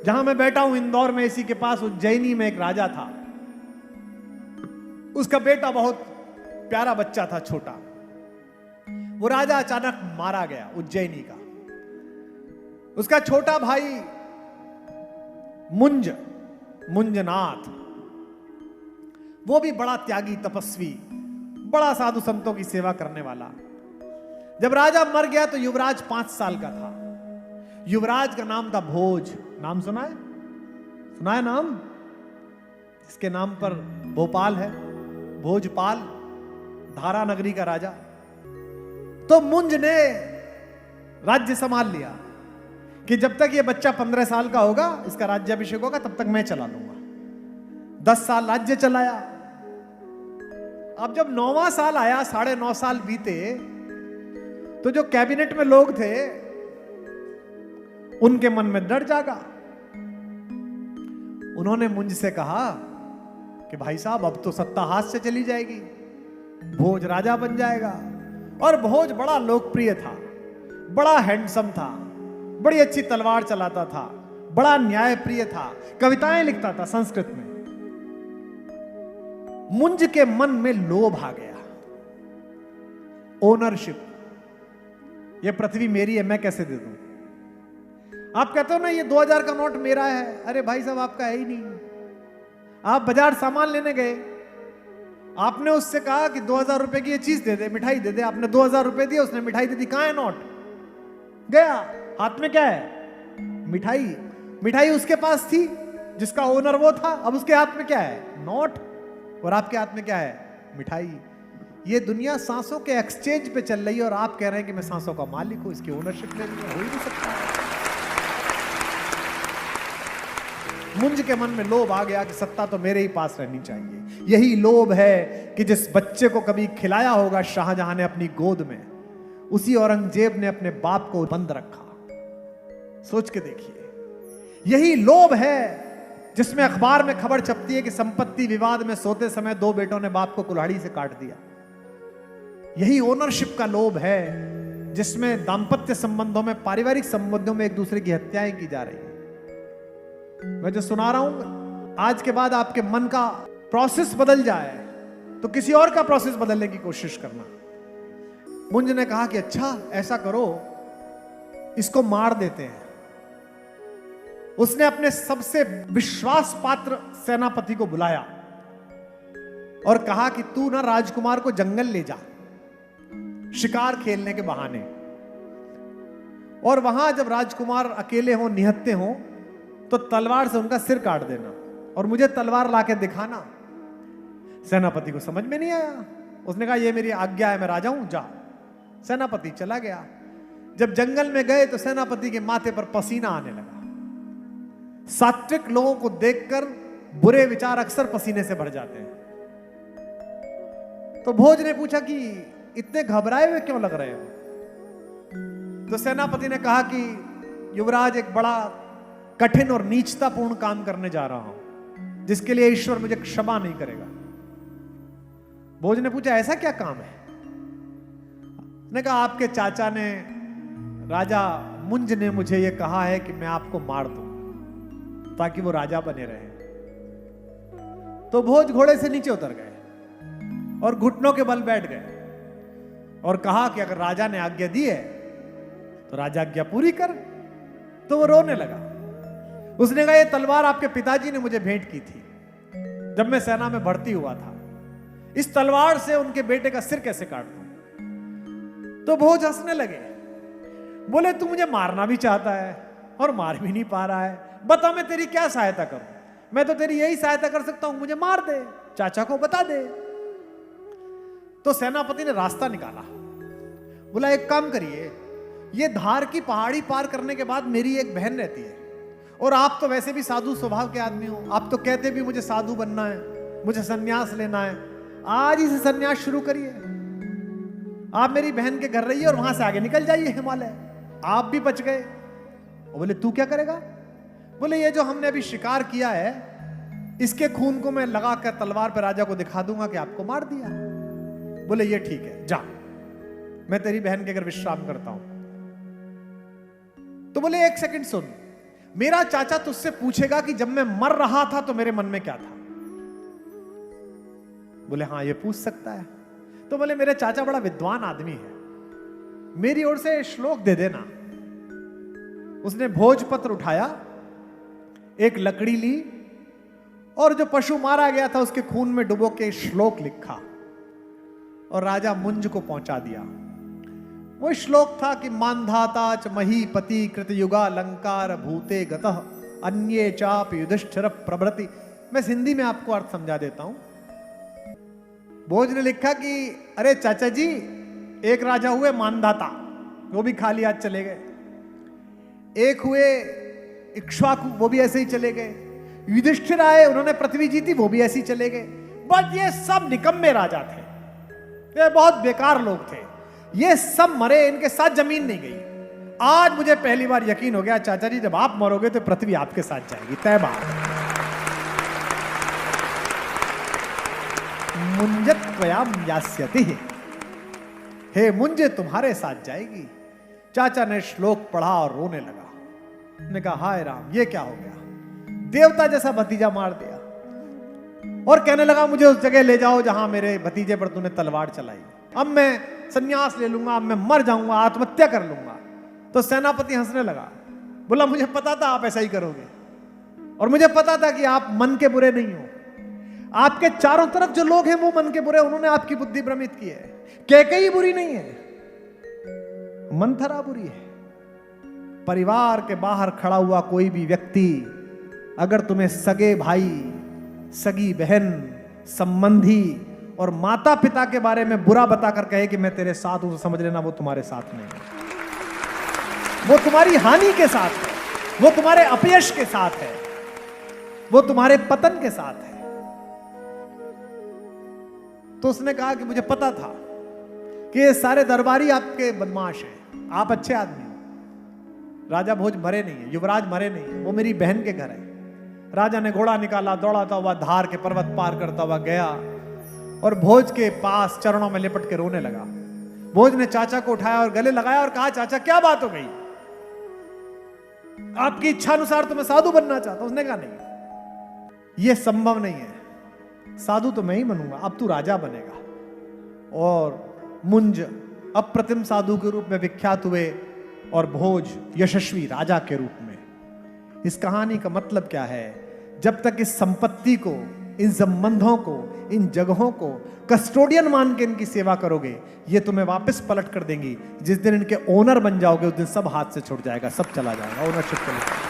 जहां मैं बैठा हूं इंदौर में, इसी के पास उज्जैनी में एक राजा था। उसका बेटा बहुत प्यारा बच्चा था, छोटा। वो राजा अचानक मारा गया, उज्जैनी का। उसका छोटा भाई मुंजनाथ, वो भी बड़ा त्यागी, तपस्वी, बड़ा साधु संतों की सेवा करने वाला। जब राजा मर गया तो युवराज 5 साल का था। युवराज का नाम था भोज। नाम सुना है? सुना है नाम? इसके नाम पर भोपाल है, भोजपाल, धारा नगरी का राजा। तो मुंज ने राज्य संभाल लिया कि जब तक ये बच्चा 15 साल का होगा, इसका राज्याभिषेक होगा, तब तक मैं चला लूंगा। 10 साल राज्य चलाया। अब जब 9वां साल आया, 9.5 साल बीते, तो जो कैबिनेट में लोग थे उनके मन में डर जागा। उन्होंने मुंज से कहा कि भाई साहब, अब तो सत्ता हाथ से चली जाएगी, भोज राजा बन जाएगा। और भोज बड़ा लोकप्रिय था, बड़ा हैंडसम था, बड़ी अच्छी तलवार चलाता था, बड़ा न्यायप्रिय था, कविताएं लिखता था संस्कृत में। मुंज के मन में लोभ आ गया, ओनरशिप। ये पृथ्वी मेरी है, मैं कैसे दे दूं? आप कहते हो ना ये 2000 का नोट मेरा है। अरे भाई साहब, आपका है ही नहीं। आप बाजार सामान लेने गए, आपने उससे कहा कि 2000 रुपए की ये चीज दे दे, मिठाई दे दे। आपने 2000 रुपए दिए, उसने मिठाई दे दी। कहां है नोट? गया। हाथ में क्या है? मिठाई। मिठाई उसके पास थी, जिसका ओनर वो था। अब उसके हाथ में क्या है? नोट। और आपके हाथ में क्या है? मिठाई। ये दुनिया सांसों के एक्सचेंज पे चल रही है और आप कह रहे हैं कि मैं सांसों का मालिक हूं, इसकी ओनरशिप ले ली। हो ही नहीं सकता। मुंज के मन में लोभ आ गया कि सत्ता तो मेरे ही पास रहनी चाहिए। यही लोभ है कि जिस बच्चे को कभी खिलाया होगा शाहजहां ने अपनी गोद में, उसी औरंगजेब ने अपने बाप को बंद रखा। सोच के देखिए। यही लोभ है जिसमें अखबार में खबर छपती है कि संपत्ति विवाद में सोते समय 2 बेटों ने बाप को कुल्हाड़ी से काट दिया। यही ओनरशिप का लोभ है जिसमें दांपत्य संबंधों में, पारिवारिक संबंधों में एक दूसरे की हत्याएं की जा रही है। मैं जो सुना रहा हूं, आज के बाद आपके मन का प्रोसेस बदल जाए तो किसी और का प्रोसेस बदलने की कोशिश करना। मुंज ने कहा कि अच्छा ऐसा करो, इसको मार देते हैं। उसने अपने सबसे विश्वास पात्र सेनापति को बुलाया और कहा कि तू ना राजकुमार को जंगल ले जा, शिकार खेलने के बहाने। और वहां जब राजकुमार अकेले हों, निहत्ते हों, तो तलवार से उनका सिर काट देना और मुझे तलवार लाके दिखाना। सेनापति को समझ में नहीं आया। उसने कहा ये मेरी आज्ञा है, मैं राजा हूं, जा। सेनापति चला गया। जब जंगल में गए तो सेनापति के माथे पर पसीना आने लगा। सात्विक लोगों को देखकर बुरे विचार अक्सर पसीने से भर जाते हैं। तो भोज ने पूछा कि इतने घबराए हुए क्यों लग रहे हो? तो सेनापति ने कहा कि युवराज, एक बड़ा कठिन और नीचतापूर्ण काम करने जा रहा हूं, जिसके लिए ईश्वर मुझे क्षमा नहीं करेगा। भोज ने पूछा ऐसा क्या काम है? उसने कहा आपके चाचा ने, राजा मुंज ने मुझे यह कहा है कि मैं आपको मार दूं ताकि वो राजा बने रहे। तो भोज घोड़े से नीचे उतर गए और घुटनों के बल बैठ गए और कहा कि अगर राजा ने आज्ञा दी है तो राजा आज्ञा पूरी कर। तो वो रोने लगा। उसने कहा ये तलवार आपके पिताजी ने मुझे भेंट की थी जब मैं सेना में भर्ती हुआ था। इस तलवार से उनके बेटे का सिर कैसे काट दूं? तो भोज हंसने लगे। बोले तू मुझे मारना भी चाहता है और मार भी नहीं पा रहा है, बता मैं तेरी क्या सहायता करूं? मैं तो तेरी यही सहायता कर सकता हूं, मुझे मार दे, चाचा को बता दे। तो सेनापति ने रास्ता निकाला। बोला एक काम करिए, ये धार की पहाड़ी पार करने के बाद मेरी एक बहन रहती है और आप तो वैसे भी साधु स्वभाव के आदमी हो, आप तो कहते भी मुझे साधु बनना है, मुझे सन्यास लेना है। आज ही से सन्यास शुरू करिए। आप मेरी बहन के घर रहिए और वहां से आगे निकल जाइए हिमालय। आप भी बच गए। और बोले तू क्या करेगा? बोले ये जो हमने अभी शिकार किया है, इसके खून को मैं लगाकर तलवार पर राजा को दिखा दूंगा कि आपको मार दिया। बोले ये ठीक है, जा, मैं तेरी बहन के घर विश्राम करता हूं। तो बोले एक सेकंड सुन, मेरा चाचा तुझसे पूछेगा कि जब मैं मर रहा था तो मेरे मन में क्या था। बोले हाँ ये पूछ सकता है। तो बोले मेरे चाचा बड़ा विद्वान आदमी है, मेरी ओर से श्लोक दे देना। उसने भोजपत्र उठाया, एक लकड़ी ली और जो पशु मारा गया था उसके खून में डुबो के श्लोक लिखा और राजा मुंज को पहुंचा दिया। वो श्लोक था कि मानधाता च महीपति कृतयुगा लंकार भूते गतः अन्ये चाप युधिष्ठिर प्रभृति। मैं हिंदी में आपको अर्थ समझा देता हूं। भोज ने लिखा कि अरे चाचा जी, एक राजा हुए मानधाता, वो भी खाली हाथ चले गए। एक हुए इक्ष्वाकु, वो भी ऐसे ही चले गए। युधिष्ठिर आए, उन्होंने पृथ्वी जीती, वो भी ऐसे ही चले गए। बट ये सब निकम्मे राजा थे, ये बहुत बेकार लोग थे, ये सब मरे, इनके साथ जमीन नहीं गई। आज मुझे पहली बार यकीन हो गया चाचा जी, जब आप मरोगे तो पृथ्वी आपके साथ जाएगी, तय बात। मुंजत्वयाम यास्यति, हे मुंजे तुम्हारे साथ जाएगी। चाचा ने श्लोक पढ़ा और रोने लगा। ने कहा हाय राम, ये क्या हो गया, देवता जैसा भतीजा मार दिया। और कहने लगा मुझे उस जगह ले जाओ जहां मेरे भतीजे पर तूने तलवार चलाई। अब मैं संन्यास ले लूंगा, अब मैं मर जाऊंगा, आत्महत्या कर लूंगा। तो सेनापति हंसने लगा, बोला मुझे पता था आप ऐसा ही करोगे, और मुझे पता था कि आप मन के बुरे नहीं हो। आपके चारों तरफ जो लोग हैं वो मन के बुरे, उन्होंने आपकी बुद्धि भ्रमित की है। कैकेयी बुरी नहीं है, मंथरा बुरी है। परिवार के बाहर खड़ा हुआ कोई भी व्यक्ति अगर तुम्हें सगे भाई, सगी बहन, संबंधी और माता पिता के बारे में बुरा बताकर कहे कि मैं तेरे साथ हूं, तो समझ लेना वो तुम्हारे साथ नहीं है, वो तुम्हारी हानि के साथ है, वो तुम्हारे अपयश के साथ है, वो तुम्हारे पतन के साथ है। तो उसने कहा कि मुझे पता था कि ये सारे दरबारी आपके बदमाश हैं, आप अच्छे आदमी हो। राजा भोज मरे नहीं है, युवराज मरे नहीं है, वो मेरी बहन के घर है। राजा ने घोड़ा निकाला, दौड़ाता हुआ धार के पर्वत पार करता हुआ गया और भोज के पास चरणों में लिपट के रोने लगा। भोज ने चाचा को उठाया और गले लगाया और कहा चाचा क्या बात हो गई, आपकी इच्छा अनुसार तो मैं साधु बनना चाहता हूं। उसने कहा नहीं, यह संभव नहीं है, साधु तो मैं ही बनूंगा, अब तू राजा बनेगा। और मुंज अप्रतिम साधु के रूप में विख्यात हुए और भोज यशस्वी राजा के रूप में। इस कहानी का मतलब क्या है, जब तक इस संपत्ति को, इन संबंधों को, इन जगहों को कस्टोडियन मान के इनकी सेवा करोगे, ये तुम्हें वापस पलट कर देंगी। जिस दिन इनके ओनर बन जाओगे उस दिन सब हाथ से छूट जाएगा, सब चला जाएगा, ओनरशिप चला जाएगा।